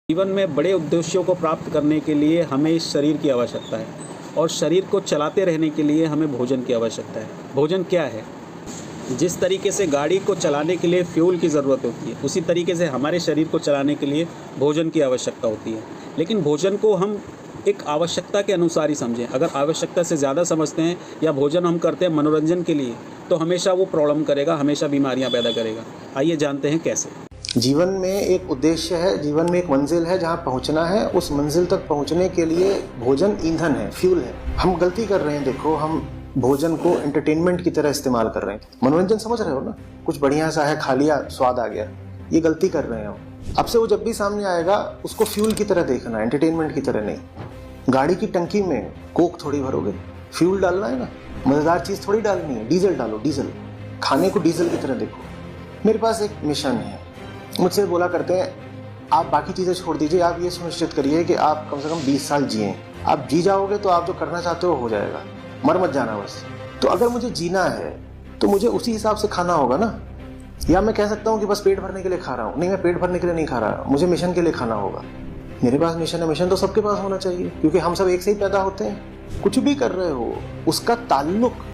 जीवन में बड़े उद्देश्यों को प्राप्त करने के लिए हमें इस शरीर की आवश्यकता है और शरीर को चलाते रहने के लिए हमें भोजन की आवश्यकता है। भोजन क्या है? जिस तरीके से गाड़ी को चलाने के लिए फ्यूल की ज़रूरत होती है, उसी तरीके से हमारे शरीर को चलाने के लिए भोजन की आवश्यकता होती है। लेकिन भोजन को हम एक आवश्यकता के अनुसार ही समझें। अगर आवश्यकता से ज़्यादा समझते हैं या भोजन हम करते हैं मनोरंजन के लिए, तो हमेशा वो प्रॉब्लम करेगा, हमेशा बीमारियाँ पैदा करेगा। आइए जानते हैं कैसे। जीवन में एक उद्देश्य है, जीवन में एक मंजिल है जहाँ पहुँचना है। उस मंजिल तक पहुँचने के लिए भोजन ईंधन है, फ्यूल है। हम गलती कर रहे हैं, देखो हम भोजन को एंटरटेनमेंट की तरह इस्तेमाल कर रहे हैं। मनोरंजन समझ रहे हो ना, कुछ बढ़िया सा है, खा लिया, स्वाद आ गया। ये गलती कर रहे हैं। अब से वो जब भी सामने आएगा उसको फ्यूल की तरह देखना, एंटरटेनमेंट की तरह नहीं। गाड़ी की टंकी में कोक थोड़ी भरोगे, फ्यूल डालना है ना, मज़ेदार चीज़ थोड़ी डालनी है। डीजल डालो, डीजल। खाने को डीजल की तरह देखो। मेरे पास एक मिशन है, मुझसे बोला करते हैं आप बाकी चीज़ें छोड़ दीजिए, आप ये सुनिश्चित करिए कि आप कम से कम 20 साल जिएं। आप जी जाओगे तो आप जो करना चाहते हो जाएगा, मर मत जाना बस। तो अगर मुझे जीना है तो मुझे उसी हिसाब से खाना होगा ना। या मैं कह सकता हूँ कि बस पेट भरने के लिए खा रहा हूँ। नहीं, मैं पेट भरने के लिए नहीं खा रहा, मुझे मिशन के लिए खाना होगा। मेरे पास मिशन है, मिशन तो सबके पास होना चाहिए, क्योंकि हम सब एक से ही पैदा होते हैं। कुछ भी कर रहे हो उसका ताल्लुक